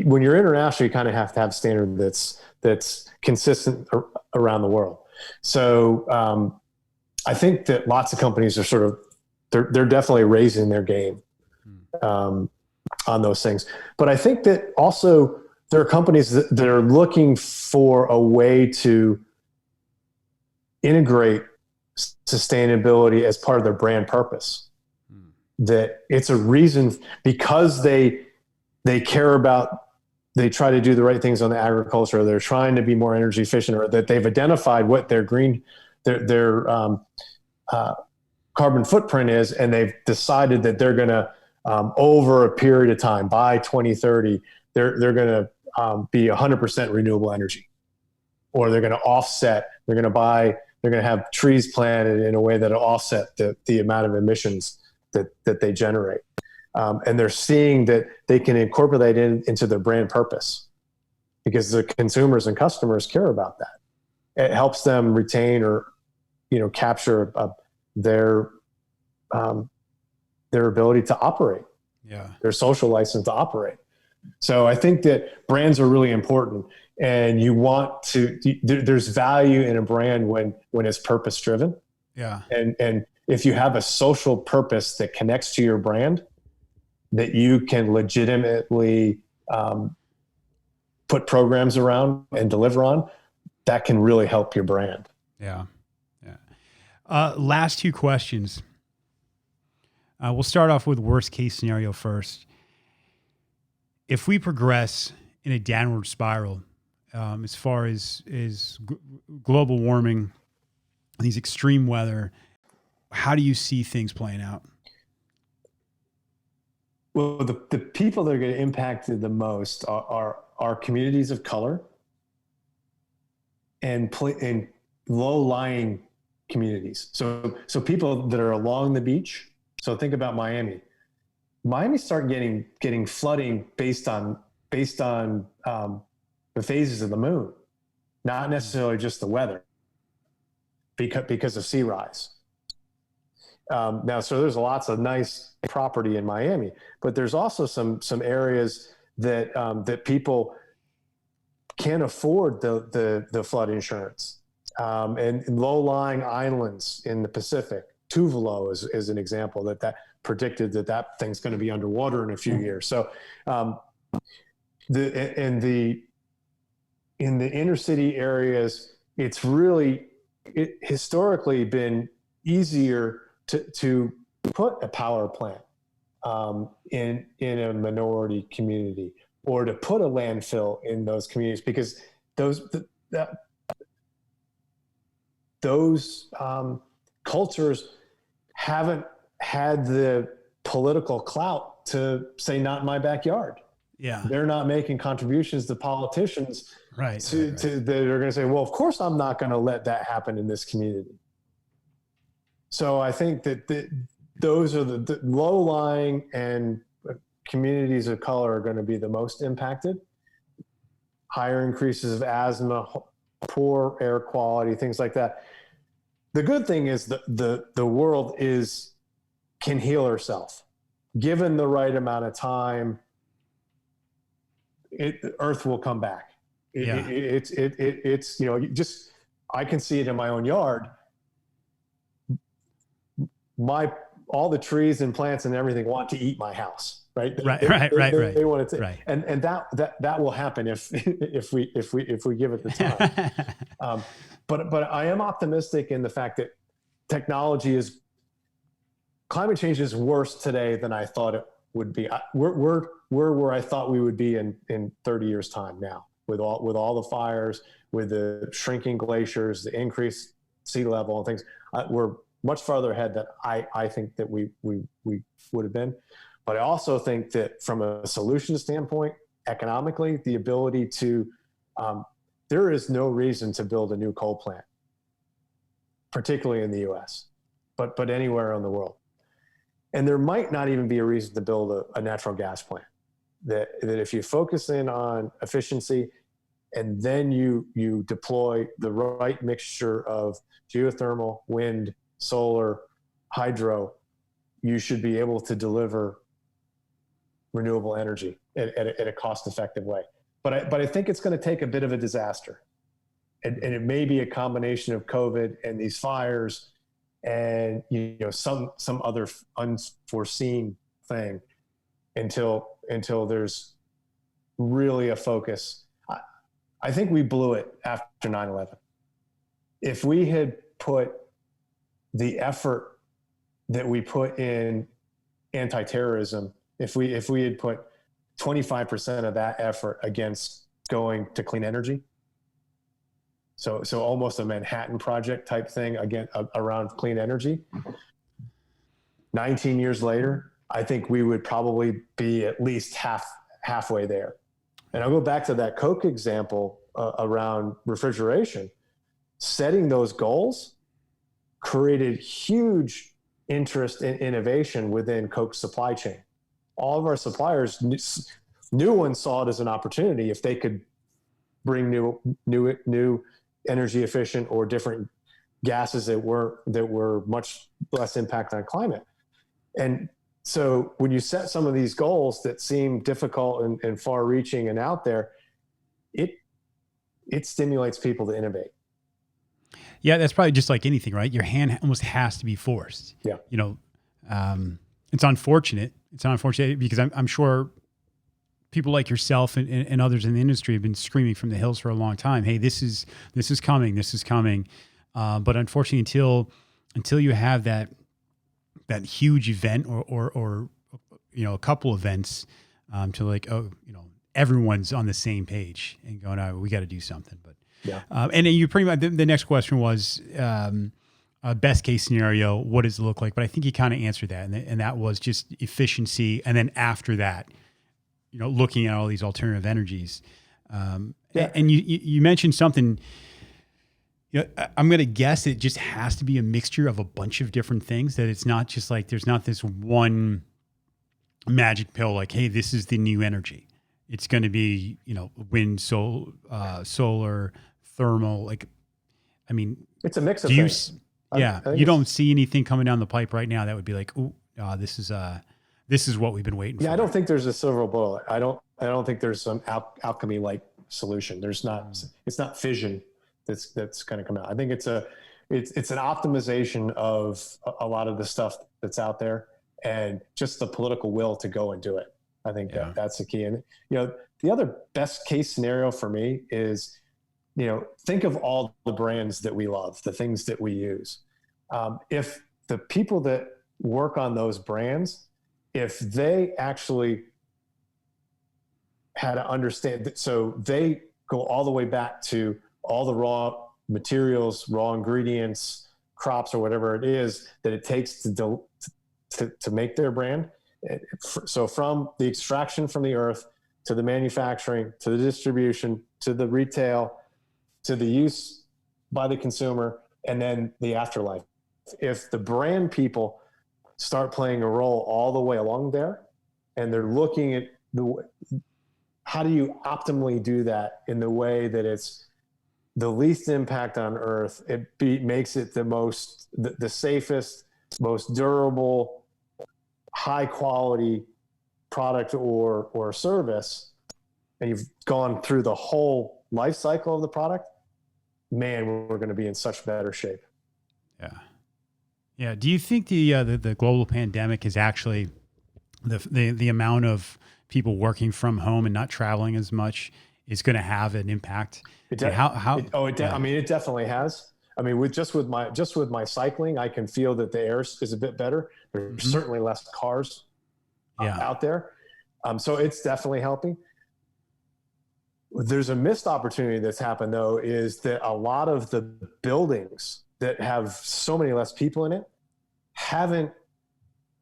When you're international, you kind of have to have a standard that's consistent around the world. So I think that lots of companies are they're definitely raising their game on those things. But I think that also there are companies that are looking for a way to integrate sustainability as part of their brand purpose. That it's a reason, because they care about, they try to do the right things on the agriculture, or they're trying to be more energy efficient, or that they've identified what their carbon footprint is, and they've decided that they're going to, over a period of time, by 2030, they're going to be 100% renewable energy, or they're going to offset. They're going to have trees planted in a way that will offset the amount of emissions that they generate. And they're seeing that they can incorporate it into their brand purpose, because the consumers and customers care about that. It helps them retain or, capture their ability to operate, their social license to operate. So I think that brands are really important, and there's value in a brand when it's purpose driven. Yeah. And if you have a social purpose that connects to your brand, that you can legitimately put programs around and deliver on, that can really help your brand. Yeah. Last two questions. We'll start off with worst case scenario first. If we progress in a downward spiral, as far as global warming, these extreme weather, how do you see things playing out? Well, the people that are going to impact it the most are communities of color and low-lying communities. So people that are along the beach. So think about Miami. Miami started getting flooding based on the phases of the moon, not necessarily just the weather, because of sea rise. Now, so there's lots of nice property in Miami, but there's also some areas that people can't afford the flood insurance, and low-lying islands in the Pacific. Tuvalu is an example that predicted that thing's going to be underwater in a few years. So, in the inner city areas, it's really historically been easier to put a power plant in a minority community, or to put a landfill in those communities, because those cultures haven't had the political clout to say, not in my backyard. Yeah. They're not making contributions to politicians Right. to that are going to say, well, of course I'm not going to let that happen in this community. So I think that those are the low-lying and communities of color are going to be the most impacted. Higher increases of asthma, poor air quality, things like that. The good thing is the world can heal herself. Given the right amount of time, Earth will come back. It's I can see it in my own yard. All the trees and plants and everything want to eat my house, right? Right. They want to, right. And that will happen if we give it the time. But I am optimistic in the fact that climate change is worse today than I thought it would be. We're where I thought we would be in 30 years time now, with all the fires, with the shrinking glaciers, the increased sea level and things. We're much farther ahead than I think that we would have been. But I also think that from a solution standpoint, economically, the ability to, there is no reason to build a new coal plant, particularly in the US, but anywhere around the world. And there might not even be a reason to build a natural gas plant. That if you focus in on efficiency and then you deploy the right mixture of geothermal, wind, solar, hydro, you should be able to deliver renewable energy at a cost-effective way. But I think it's going to take a bit of a disaster. And it may be a combination of COVID and these fires and some other unforeseen thing until there's really a focus. I think we blew it after 9/11. If we had put the effort that we put in anti-terrorism, if we had put 25% of that effort against going to clean energy, so almost a Manhattan Project type thing again around clean energy, 19 years later, I think we would probably be at least halfway there. And I'll go back to that Coke example around refrigeration. Setting those goals created huge interest in innovation within Coke's supply chain. All of our suppliers, new ones, saw it as an opportunity if they could bring new energy efficient or different gases that were much less impact on climate. And so when you set some of these goals that seem difficult and far reaching and out there, it stimulates people to innovate. Yeah, that's probably just like anything, right? Your hand almost has to be forced. Yeah. It's unfortunate. It's unfortunate because I'm sure people like yourself and others in the industry have been screaming from the hills for a long time. Hey, this is coming. This is coming. But unfortunately, until you have that huge event or a couple events to like, everyone's on the same page and going, oh, we got to do something. But yeah. And then you pretty much, the next question was best case scenario, what does it look like? But I think you kind of answered that. And that was just efficiency. And then after that, looking at all these alternative energies. And you mentioned something, I'm going to guess it just has to be a mixture of a bunch of different things, that it's not just like, there's not this one magic pill, like, hey, this is the new energy. It's going to be, wind, solar, thermal. Like, I mean, it's a mix of things. You don't see anything coming down the pipe right now that would be like, oh, this is what we've been waiting for. Yeah, I don't think there's a silver bullet. I don't think there's some alchemy like solution. There's not. It's not fission that's going to come out. I think it's an optimization of a lot of the stuff that's out there and just the political will to go and do it. I think that's the key. And the other best case scenario for me is, think of all the brands that we love, the things that we use. If the people that work on those brands, if they actually had to understand that, so they go all the way back to all the raw materials, raw ingredients, crops, or whatever it is that it takes to make their brand. So from the extraction from the earth to the manufacturing, to the distribution, to the retail, to the use by the consumer, and then the afterlife. If the brand people start playing a role all the way along there, and they're looking at how do you optimally do that in the way that it's the least impact on Earth, makes it the safest, most durable, high quality product or service, and you've gone through the whole life cycle of the product, man, we're going to be in such better shape. Yeah. Yeah. Do you think the global pandemic is actually the amount of people working from home and not traveling as much is going to have an impact? It definitely has. I mean, with my cycling, I can feel that the air is a bit better. There's certainly less cars out there. So it's definitely helping. There's a missed opportunity that's happened, though, is that a lot of the buildings that have so many less people in it haven't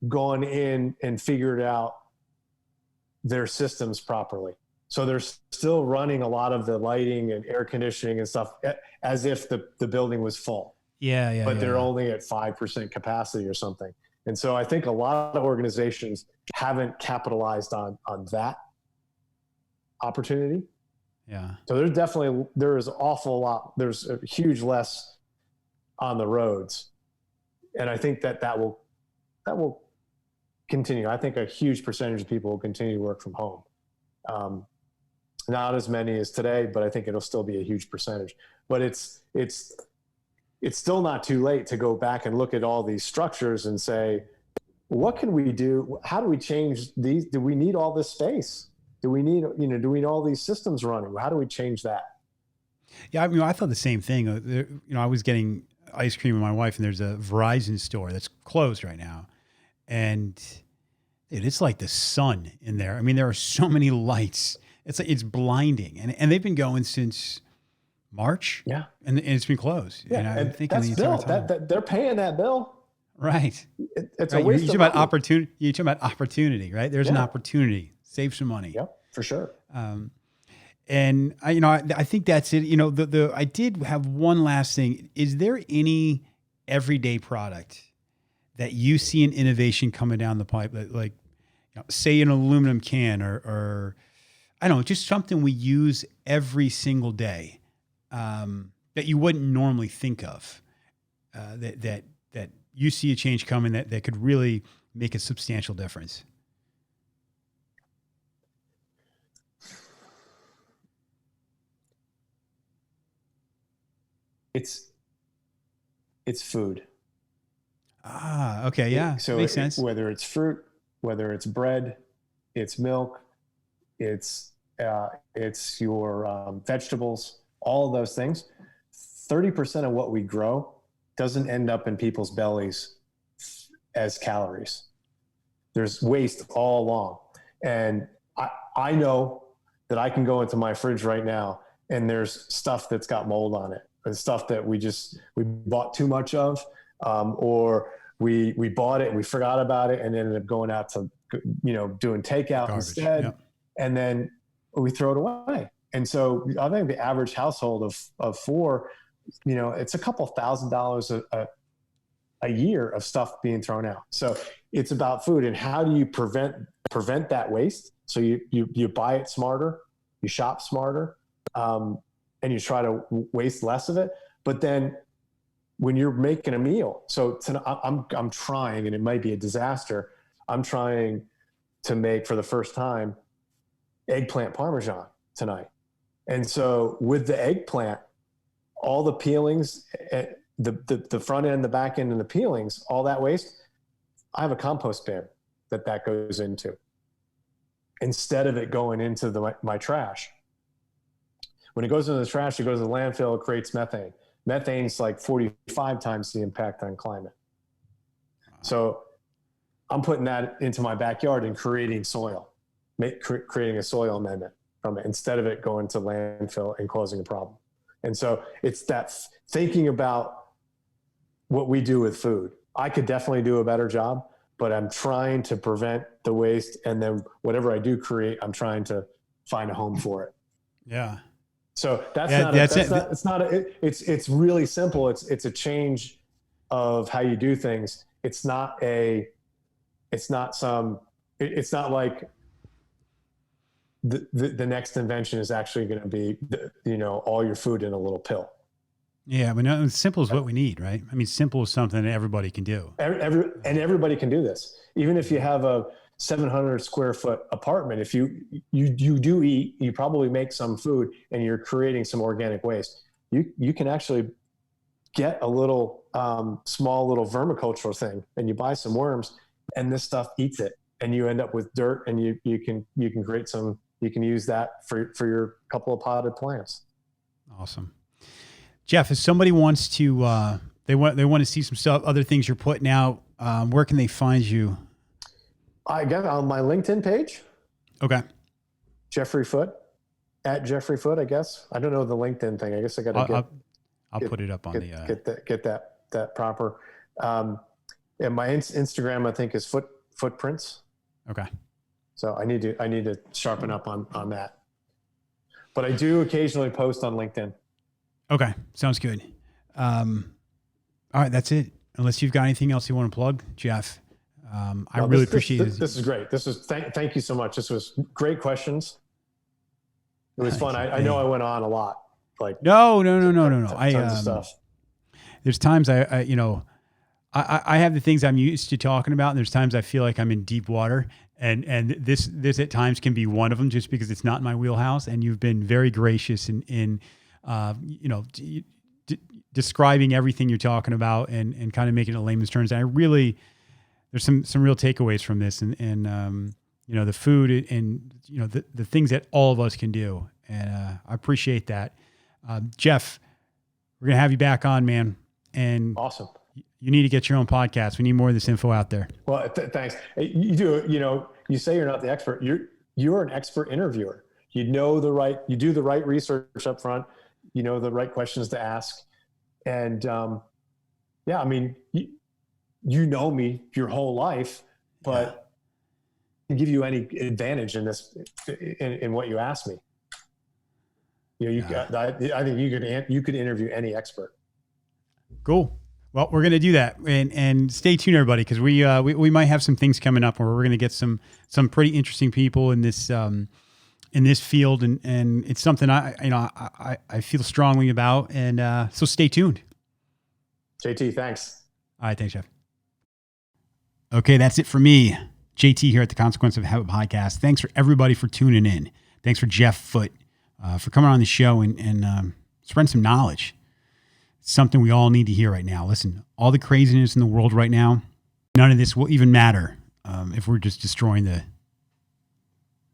gone in and figured out their systems properly. So they're still running a lot of the lighting and air conditioning and stuff as if the building was full. But they're only at 5% capacity or something. And so I think a lot of organizations haven't capitalized on that opportunity. Yeah. So there's a huge less on the roads. And I think that will continue. I think a huge percentage of people will continue to work from home. Not as many as today, but I think it'll still be a huge percentage. But it's still not too late to go back and look at all these structures and say, what can we do? How do we change these? Do we need all this space? Do we need all these systems running? How do we change that? Yeah, I mean, I thought the same thing. I was getting ice cream with my wife, and there's a Verizon store that's closed right now, and it's like the sun in there. I mean, there are so many lights. It's blinding, and they've been going since March. Yeah, and it's been closed. Yeah, and that's bill. That they're paying that bill. Right. It's a waste of money. You're talking about opportunity, right? There's an opportunity. Save some money. Yep, for sure. And I think that's it. I did have one last thing. Is there any everyday product that you see an innovation coming down the pipe, like say an aluminum can or I don't know, just something we use every single day that you wouldn't normally think of that you see a change coming that could really make a substantial difference? It's food. Okay. Yeah. So makes sense. Whether it's fruit, whether it's bread, it's milk, it's your vegetables, all of those things. 30% of what we grow doesn't end up in people's bellies as calories. There's waste all along. And I know that I can go into my fridge right now and there's stuff that's got mold on it, and stuff that we bought too much of, or we bought it and we forgot about it and ended up going out to, doing takeout garbage instead. Yep. And then we throw it away. And so I think the average household of four, it's a couple $1,000s a year of stuff being thrown out. So it's about food, and how do you prevent that waste? So you buy it smarter, you shop smarter, and you try to waste less of it. But then when you're making a meal, so I'm trying, and it might be a disaster, I'm trying to make for the first time eggplant Parmesan tonight. And so with the eggplant, all the peelings, the front end, the back end, and the peelings, all that waste, I have a compost bin that goes into, instead of it going into my trash. When it goes into the trash, it goes to the landfill, it creates methane. Methane's like 45 times the impact on climate. So I'm putting that into my backyard and creating soil, creating a soil amendment from it, instead of it going to landfill and causing a problem. And so it's that thinking about what we do with food. I could definitely do a better job, but I'm trying to prevent the waste. And then whatever I do create, I'm trying to find a home for it. Yeah. So it's really simple. It's a change of how you do things. It's not like the next invention is actually going to be, all your food in a little pill. Yeah. I mean, simple is what we need, right? I mean, simple is something that everybody can do. Everybody can do this. Even if you have a 700 square foot apartment, if you do eat, you probably make some food and you're creating some organic waste. You can actually get a little small little vermicultural thing, and you buy some worms, and this stuff eats it, and you end up with dirt, and you can create some. You can use that for your couple of potted plants. Awesome, Jeff. If somebody wants to, they want to see some stuff, other things you're putting out. Where can they find you? I got on my LinkedIn page. Okay. Jeffrey Foote, at Jeffrey Foote, I guess. I don't know the LinkedIn thing. I guess I got to I'll put it up on get that proper. And my Instagram, I think, is Footprints. Okay. So I need to sharpen up on that. But I do occasionally post on LinkedIn. Okay. Sounds good. All right. That's it. Unless you've got anything else you want to plug, Jeff. I really appreciate it. This is great. Thank you so much. This was great questions. It was fun. I know I went on a lot. Like no. Tons of stuff. There's times I have the things I'm used to talking about, and there's times I feel like I'm in deep water, and this at times can be one of them, just because it's not in my wheelhouse. And you've been very gracious in describing everything you're talking about and kind of making it layman's terms. And there's some real takeaways from this, and the food and the things that all of us can do. And I appreciate that. Jeff, we're going to have you back on, man. And awesome. You need to get your own podcast. We need more of this info out there. Well, thanks. You do, you say you're not the expert. You're an expert interviewer. You do the right research up front. You know the right questions to ask. And I mean, you know me your whole life, but I can give you any advantage in this, in what you asked me. I think you could interview any expert. Cool. Well, we're going to do that, and stay tuned, everybody, because we might have some things coming up where we're going to get some pretty interesting people in this field, and it's something I feel strongly about, and so stay tuned. JT, thanks. All right, thanks, Jeff. Okay, that's it for me, JT here at the Consequence of Habit podcast. Thanks for everybody for tuning in. Thanks for Jeff Foote for coming on the show and spreading some knowledge. It's something we all need to hear right now. Listen, all the craziness in the world right now, none of this will even matter if we're just destroying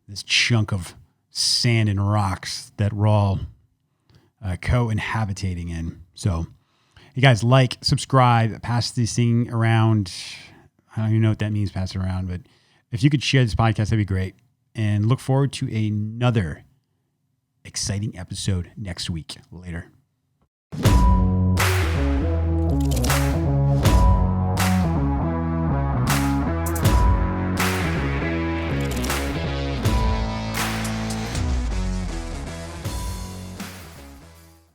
this chunk of sand and rocks that we're all co-inhabitating in. So, you guys subscribe, pass this thing around. I don't even know what that means, pass it around, but if you could share this podcast, that'd be great. And look forward to another exciting episode next week. Later.